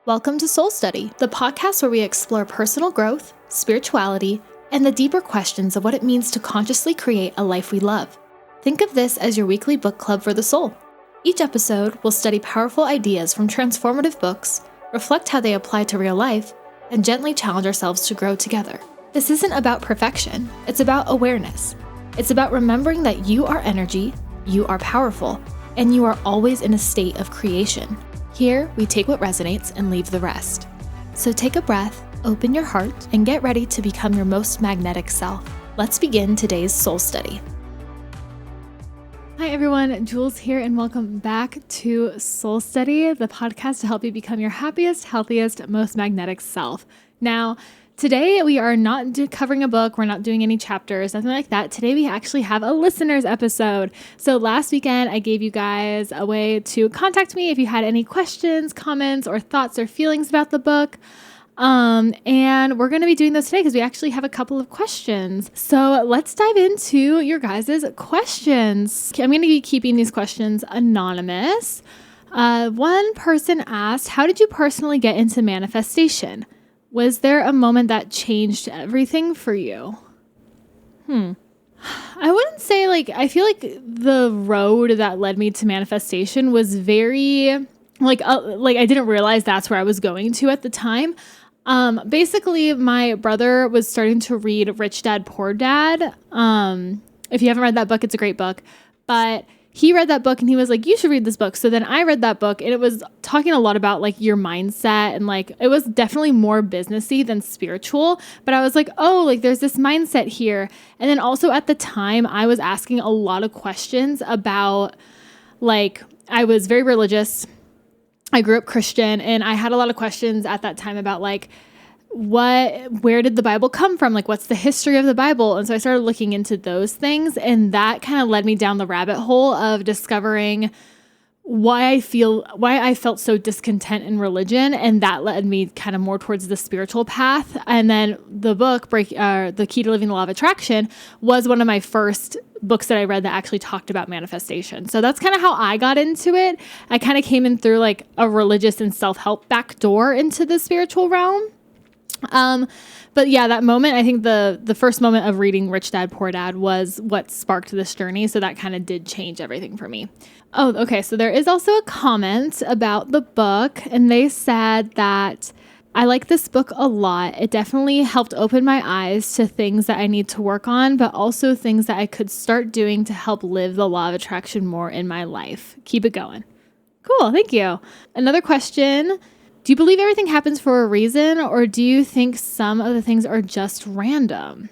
Welcome to Soul Study, the podcast where we explore personal growth, spirituality, and the deeper questions of what it means to consciously create a life we love. Think of this as your weekly book club for the soul. Each episode will study powerful ideas from transformative books, reflect how they apply to real life, and gently challenge ourselves to grow together. This isn't about perfection, it's about awareness. It's about remembering that you are energy, you are powerful, and you are always in a state of creation. Here, we take what resonates and leave the rest. So take a breath, open your heart, and get ready to become your most magnetic self. Let's begin today's Soul Study. Hi everyone, Jules here, and welcome back to Soul Study, the podcast to help you become your happiest, healthiest, most magnetic self. Now, today we are not covering a book, we're not doing any chapters, nothing like that. Today we actually have a listeners episode. So last weekend I gave you guys a way to contact me if you had any questions, comments, or thoughts or feelings about the book. And we're going to be doing those today because we actually have a couple of questions. So let's dive into your guys' questions. I'm going to be keeping these questions anonymous. One person asked, how did you personally get into manifestation? Was there a moment that changed everything for you? I wouldn't say I feel like the road that led me to manifestation was very I didn't realize that's where I was going to at the time. Basically my brother was starting to read Rich Dad, Poor Dad. If you haven't read that book, it's a great book, but he read that book and he was like, you should read this book. So then I read that book and it was talking a lot about your mindset and it was definitely more businessy than spiritual. But I was like, oh, there's this mindset here. And then also at the time I was asking a lot of questions about I was very religious. I grew up Christian and I had a lot of questions at that time about where did the Bible come from? What's the history of the Bible? And so I started looking into those things, and that kind of led me down the rabbit hole of discovering why I felt so discontent in religion. And that led me kind of more towards the spiritual path. And then the book, The Key to Living the Law of Attraction, was one of my first books that I read that actually talked about manifestation. So that's kind of how I got into it. I kind of came in through a religious and self-help back door into the spiritual realm. But yeah, that moment, I think the first moment of reading Rich Dad, Poor Dad was what sparked this journey. So that kind of did change everything for me. Oh, okay. So there is also a comment about the book, and they said that I like this book a lot. It definitely helped open my eyes to things that I need to work on, but also things that I could start doing to help live the law of attraction more in my life. Keep it going. Cool. Thank you. Another question. Do you believe everything happens for a reason, or do you think some of the things are just random?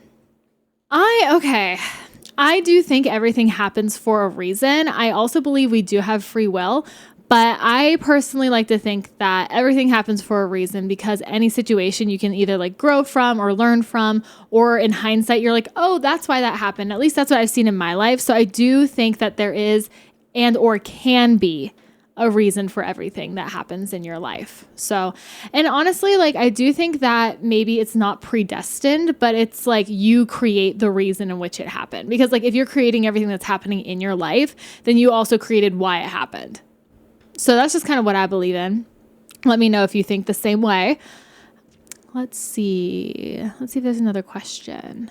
I do think everything happens for a reason. I also believe we do have free will, but I personally like to think that everything happens for a reason because any situation you can either grow from or learn from, or in hindsight, you're oh, that's why that happened. At least that's what I've seen in my life. So I do think that there is and or can be a reason for everything that happens in your life. So, and honestly, I do think that maybe it's not predestined, but it's you create the reason in which it happened. Because if you're creating everything that's happening in your life, then you also created why it happened. So that's just kind of what I believe in. Let me know if you think the same way. Let's see if there's another question.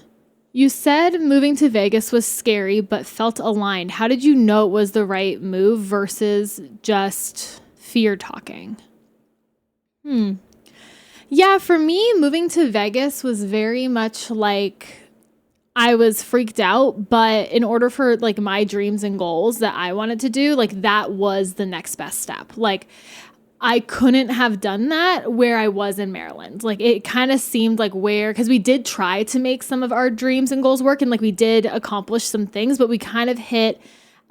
You said moving to Vegas was scary, but felt aligned. How did you know it was the right move versus just fear talking? Yeah, for me, moving to Vegas was very much I was freaked out, but in order for my dreams and goals that I wanted to do, that was the next best step. I couldn't have done that where I was in Maryland. It kind of seemed because we did try to make some of our dreams and goals work, and we did accomplish some things, but we kind of hit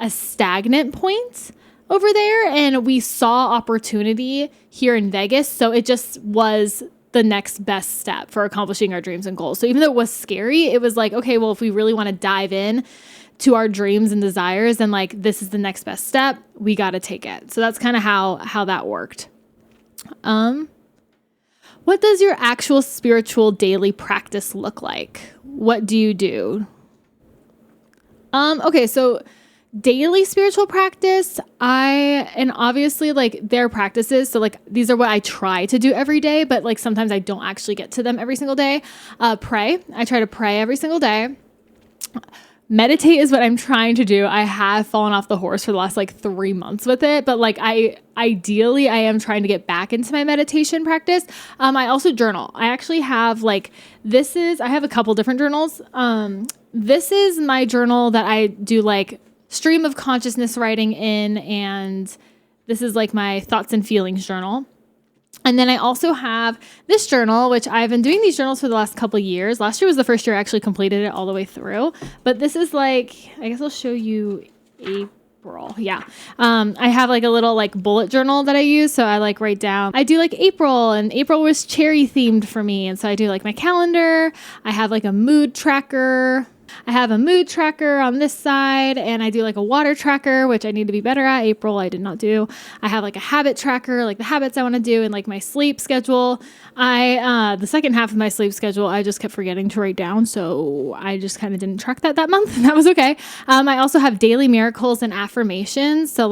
a stagnant point over there, and we saw opportunity here in Vegas. So it just was the next best step for accomplishing our dreams and goals. So even though it was scary, it was okay, well, if we really want to dive in to our dreams and desires, then this is the next best step. We got to take it. So that's kind of how that worked. What does your actual spiritual daily practice look like? What do you do? Okay, so daily spiritual practice, and obviously like their practices. So like, these are what I try to do every day, but like sometimes I don't actually get to them every single day. Pray. I try to pray every single day. Meditate is what I'm trying to do. I have fallen off the horse for the last like 3 months with it, but like ideally I am trying to get back into my meditation practice. I also journal. I actually have I have a couple different journals. This is my journal that I do like stream of consciousness writing in, and this is like my thoughts and feelings journal. And then I also have this journal, which I've been doing these journals for the last couple of years. Last year was the first year I actually completed it all the way through. But this is like, I guess I'll show you April. Yeah. I have like a little like bullet journal that I use. So I like write down, I do like April, and April was cherry themed for me. And so I do like my calendar. I have like a mood tracker. I have a mood tracker on this side, and I do like a water tracker, which I need to be better at. April, I did not do. I have like a habit tracker, like the habits I want to do, and like my sleep schedule. The second half of my sleep schedule, I just kept forgetting to write down. So I just kind of didn't track that month. And that was okay. I also have daily miracles and affirmations. So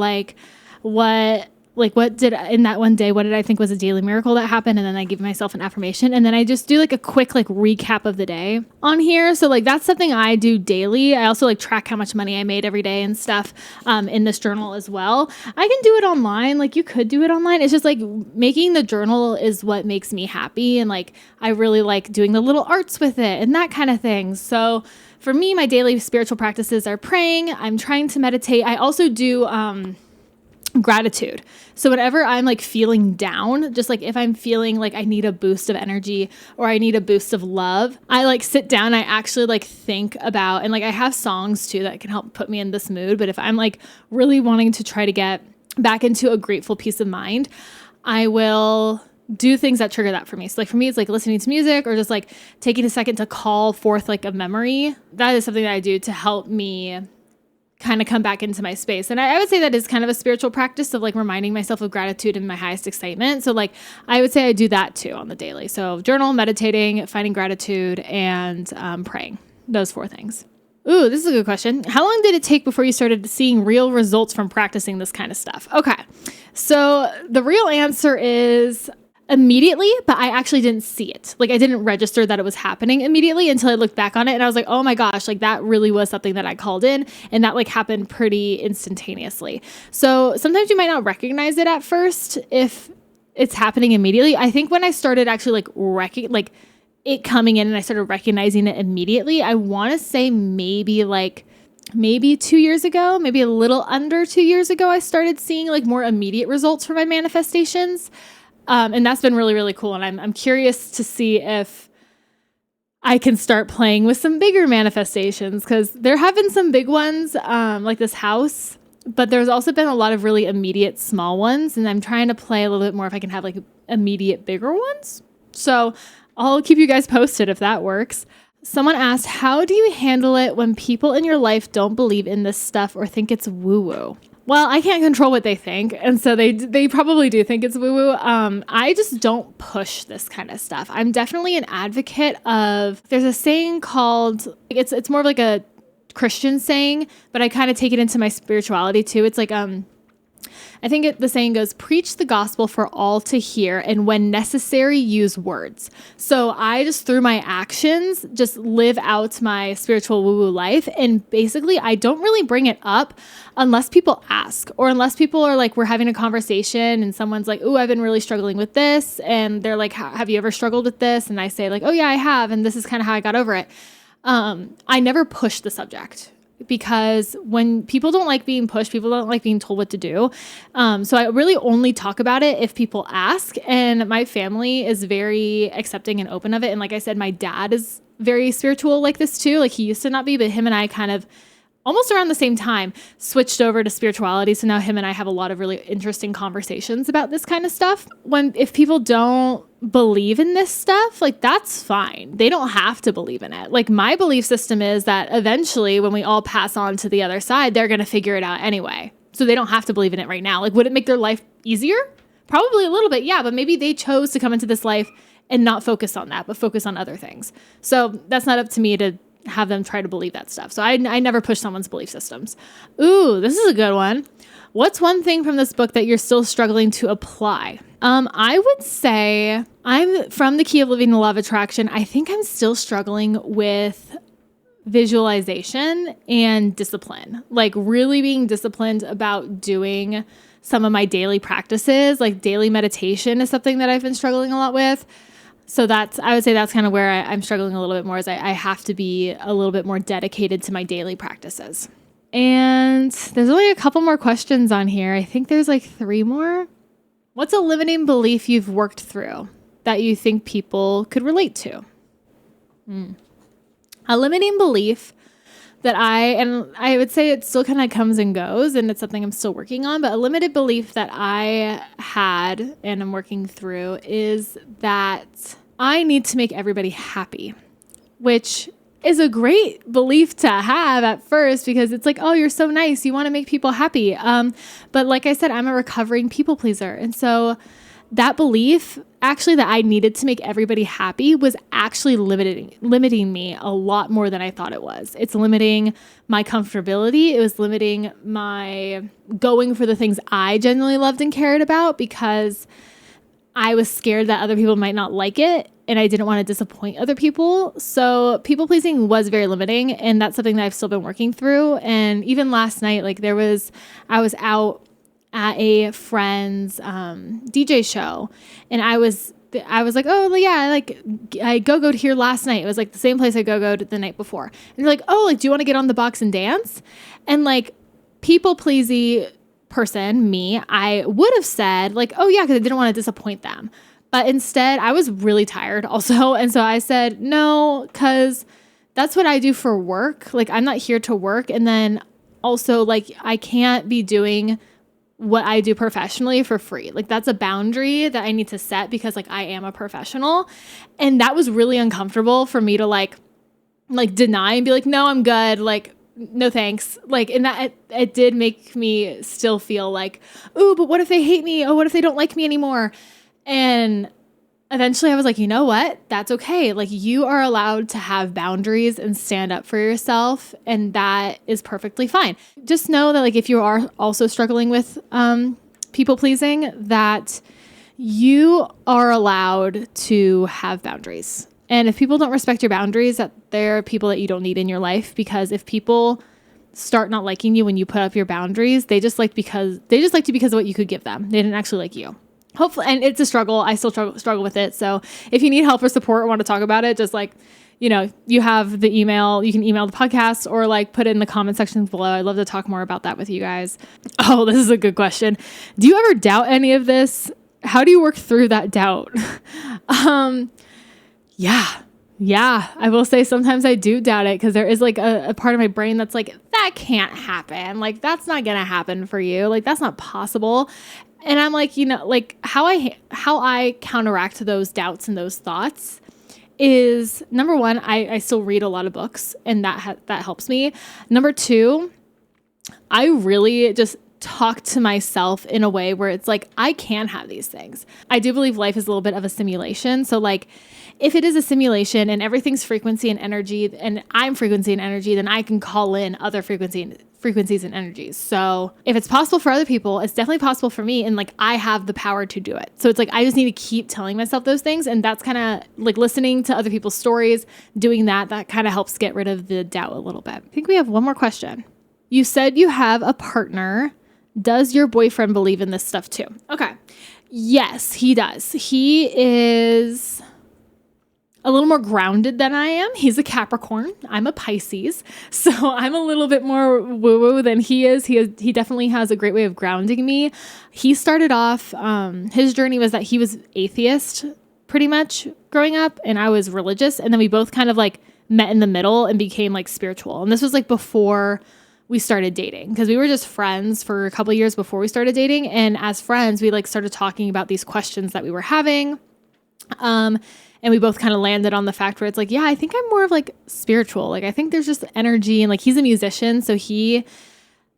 what did in that one day, what did I think was a daily miracle that happened? And then I give myself an affirmation, and then I just do like a quick like recap of the day on here. So like that's something I do daily. I also like track how much money I made every day and stuff in this journal as well. I can do it online. Like you could do it online. It's just like making the journal is what makes me happy. And like I really like doing the little arts with it and that kind of thing. So for me, my daily spiritual practices are praying. I'm trying to meditate. I also do gratitude. So whenever I'm like feeling down, just like if I'm feeling like I need a boost of energy or I need a boost of love, I like sit down, I actually like think about, and like I have songs too that can help put me in this mood. But if I'm like really wanting to try to get back into a grateful peace of mind, I will do things that trigger that for me. So like for me, it's like listening to music or just like taking a second to call forth like a memory. That is something that I do to help me kind of come back into my space. And I would say that is kind of a spiritual practice of like reminding myself of gratitude and my highest excitement. So like, I would say I do that too on the daily. So journal, meditating, finding gratitude, and praying. Those 4 things. Ooh, this is a good question. How long did it take before you started seeing real results from practicing this kind of stuff? Okay. So the real answer is immediately, but I actually didn't see it. Like I didn't register that it was happening immediately until I looked back on it, and I was like, oh my gosh, like that really was something that I called in, and that like happened pretty instantaneously. So sometimes you might not recognize it at first if it's happening immediately. I think when I started actually like it coming in and I started recognizing it immediately, I want to say maybe 2 years ago, maybe a little under 2 years ago, I started seeing like more immediate results for my manifestations. And that's been really, really cool. And I'm curious to see if I can start playing with some bigger manifestations, because there have been some big ones, like this house, but there's also been a lot of really immediate small ones. And I'm trying to play a little bit more if I can have like immediate bigger ones. So I'll keep you guys posted if that works. Someone asked, how do you handle it when people in your life don't believe in this stuff or think it's woo-woo? Well, I can't control what they think, and so they probably do think it's woo-woo. I just don't push this kind of stuff. I'm definitely an advocate of, there's a saying called, it's more of like a Christian saying, but I kind of take it into my spirituality too. It's like, I think the saying goes, preach the gospel for all to hear, and when necessary, use words. So I just, through my actions, just live out my spiritual woo-woo life. And basically, I don't really bring it up unless people ask, or unless people are like, we're having a conversation and someone's like, ooh, I've been really struggling with this. And they're like, have you ever struggled with this? And I say like, oh yeah, I have. And this is kind of how I got over it. I never push the subject, because when people don't like being pushed, people don't like being told what to do. So I really only talk about it if people ask. And my family is very accepting and open of it. And like I said, my dad is very spiritual like this too. Like he used to not be, but him and I kind of almost around the same time switched over to spirituality. So now him and I have a lot of really interesting conversations about this kind of stuff. If people don't believe in this stuff, like that's fine. They don't have to believe in it. Like my belief system is that eventually when we all pass on to the other side, they're going to figure it out anyway. So they don't have to believe in it right now. Like would it make their life easier? Probably a little bit. Yeah. But maybe they chose to come into this life and not focus on that, but focus on other things. So that's not up to me to have them try to believe that stuff. So I never push someone's belief systems. Ooh, this is a good one. What's one thing from this book that you're still struggling to apply? I would say I'm from the Key of Living the Law of Attraction. I think I'm still struggling with visualization and discipline, like really being disciplined about doing some of my daily practices. Like daily meditation is something that I've been struggling a lot with. So I would say that's kind of where I'm struggling a little bit more, is I have to be a little bit more dedicated to my daily practices. And there's only a couple more questions on here. I think there's like 3 more. What's a limiting belief you've worked through that you think people could relate to? A limiting belief that I would say it still kind of comes and goes, and it's something I'm still working on, but a limited belief that I had and I'm working through is that I need to make everybody happy, which is a great belief to have at first, because it's like, oh, you're so nice, you want to make people happy. But like I said, I'm a recovering people pleaser. And so that belief, actually, that I needed to make everybody happy, was actually limiting me a lot more than I thought it was. It's limiting my comfortability. It was limiting my going for the things I genuinely loved and cared about, because I was scared that other people might not like it, and I didn't want to disappoint other people. So people pleasing was very limiting, and that's something that I've still been working through. And even last night, like I was out at a friend's DJ show, and I was like, oh yeah, like I go to here last night. It was like the same place I go to the night before. And they're like, oh, like, do you want to get on the box and dance? And like people pleasy person, me, I would have said like, oh yeah, because I didn't want to disappoint them. But instead I was really tired also. And so I said, no, because that's what I do for work. Like I'm not here to work. And then also like I can't be doing what I do professionally for free. Like that's a boundary that I need to set, because like I am a professional. And that was really uncomfortable for me to like deny and be like, no, I'm good. Like, no, thanks. Like, and that it did make me still feel like, ooh, but what if they hate me? Oh, what if they don't like me anymore? And eventually I was like, you know what? That's okay. Like you are allowed to have boundaries and stand up for yourself. And that is perfectly fine. Just know that like, if you are also struggling with people pleasing, that you are allowed to have boundaries. And if people don't respect your boundaries, that they're people that you don't need in your life, because if people start not liking you when you put up your boundaries, they just liked you because of what you could give them. They didn't actually like you. Hopefully, and it's a struggle. I still struggle with it. So if you need help or support or want to talk about it, just like, you have the email, you can email the podcast or like put it in the comment section below. I'd love to talk more about that with you guys. Oh, this is a good question. Do you ever doubt any of this? How do you work through that doubt? Yeah, I will say sometimes I do doubt it, because there is like a part of my brain that's like, that can't happen. Like, that's not going to happen for you. Like, that's not possible. And I'm like, like how I counteract those doubts and those thoughts is, number one, I still read a lot of books, and that helps me. Number two, I really just talk to myself in a way where it's like, I can have these things. I do believe life is a little bit of a simulation. So like, if it is a simulation and everything's frequency and energy, and I'm frequency and energy, then I can call in other frequencies and energies. So if it's possible for other people, it's definitely possible for me. And like, I have the power to do it. So it's like, I just need to keep telling myself those things. And that's kind of like listening to other people's stories, doing that kind of helps get rid of the doubt a little bit. I think we have one more question. You said you have a partner. Does your boyfriend believe in this stuff too? Okay. Yes, he does. He is a little more grounded than I am. He's a Capricorn. I'm a Pisces. So I'm a little bit more woo-woo than he is. He definitely has a great way of grounding me. He started off, his journey was that he was atheist pretty much growing up, and I was religious. And then we both kind of like met in the middle and became like spiritual. And this was like before we started dating, because we were just friends for a couple of years before we started dating. And as friends, we like started talking about these questions that we were having. And we both kind of landed on the fact where it's like, yeah, I think I'm more of like spiritual. Like, I think there's just energy, and like, he's a musician. So he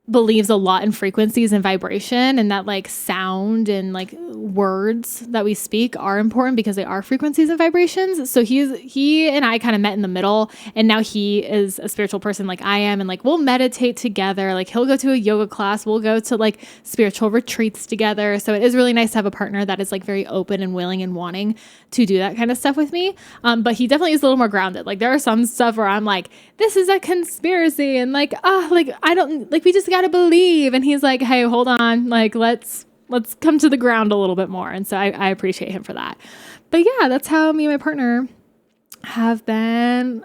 believes a lot in frequencies and vibration, and that like sound and like words that we speak are important because they are frequencies and vibrations. So he and I kind of met in the middle, and now he is a spiritual person like I am, and like we'll meditate together. Like he'll go to a yoga class, we'll go to like spiritual retreats together. So it is really nice to have a partner that is like very open and willing and wanting to do that kind of stuff with me. But he definitely is a little more grounded. Like there are some stuff where I'm like, this is a conspiracy, and like I don't like, we just gotta believe. And he's like, hey, hold on, like let's come to the ground a little bit more. And so I appreciate him for that. But yeah, that's how me and my partner have been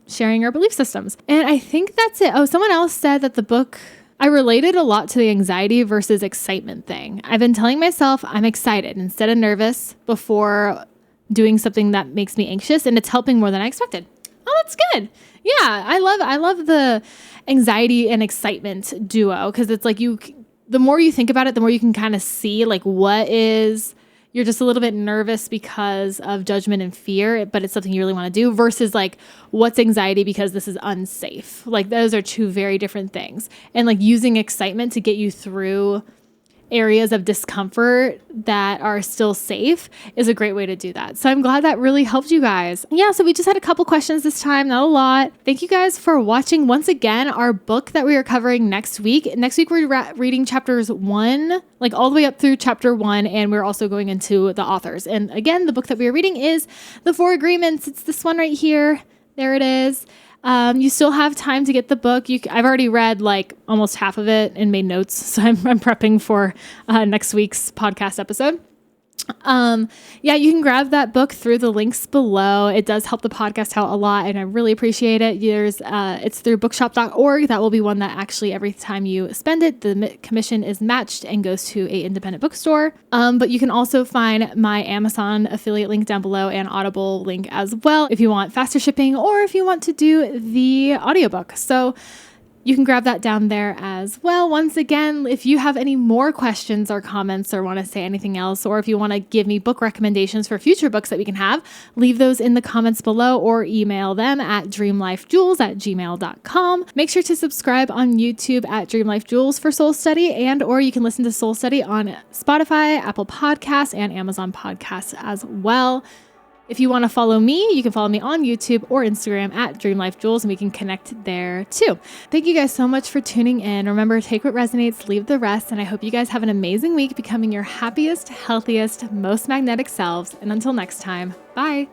sharing our belief systems. And I think that's it. Oh, someone else said that the book, I related a lot to the anxiety versus excitement thing. I've been telling myself I'm excited instead of nervous before doing something that makes me anxious, and it's helping more than I expected. Oh, that's good. Yeah, I love the anxiety and excitement duo, because it's like the more you think about it, the more you can kind of see like you're just a little bit nervous because of judgment and fear, but it's something you really want to do, versus like what's anxiety because this is unsafe. Like those are two very different things. And like using excitement to get you through areas of discomfort that are still safe is a great way to do that. So I'm glad that really helped you guys. Yeah, so we just had a couple questions this time, not a lot. Thank you guys for watching. Once again, our book that we are covering next week we're reading chapters 1, like all the way up through chapter 1, and we're also going into the authors. And again, the book that we are reading is The 4 Agreements. It's this one right here. There it is. You still have time to get the book. I've already read like almost half of it and made notes, so I'm prepping for next week's podcast episode. Yeah, you can grab that book through the links below. It does help the podcast out a lot, and I really appreciate it. It's through bookshop.org. That will be one that actually every time you spend it, the commission is matched and goes to an independent bookstore. But you can also find my Amazon affiliate link down below and Audible link as well if you want faster shipping or if you want to do the audiobook. So you can grab that down there as well. Once again, if you have any more questions or comments or want to say anything else, or if you want to give me book recommendations for future books that we can have, leave those in the comments below or email them at dreamlifejewels@gmail.com. Make sure to subscribe on YouTube at Dream Life Jewels for Soul Study, or you can listen to Soul Study on Spotify, Apple Podcasts, and Amazon Podcasts as well. If you want to follow me, you can follow me on YouTube or Instagram at Dream Life Jewels, and we can connect there too. Thank you guys so much for tuning in. Remember, take what resonates, leave the rest, and I hope you guys have an amazing week becoming your happiest, healthiest, most magnetic selves. And until next time, bye.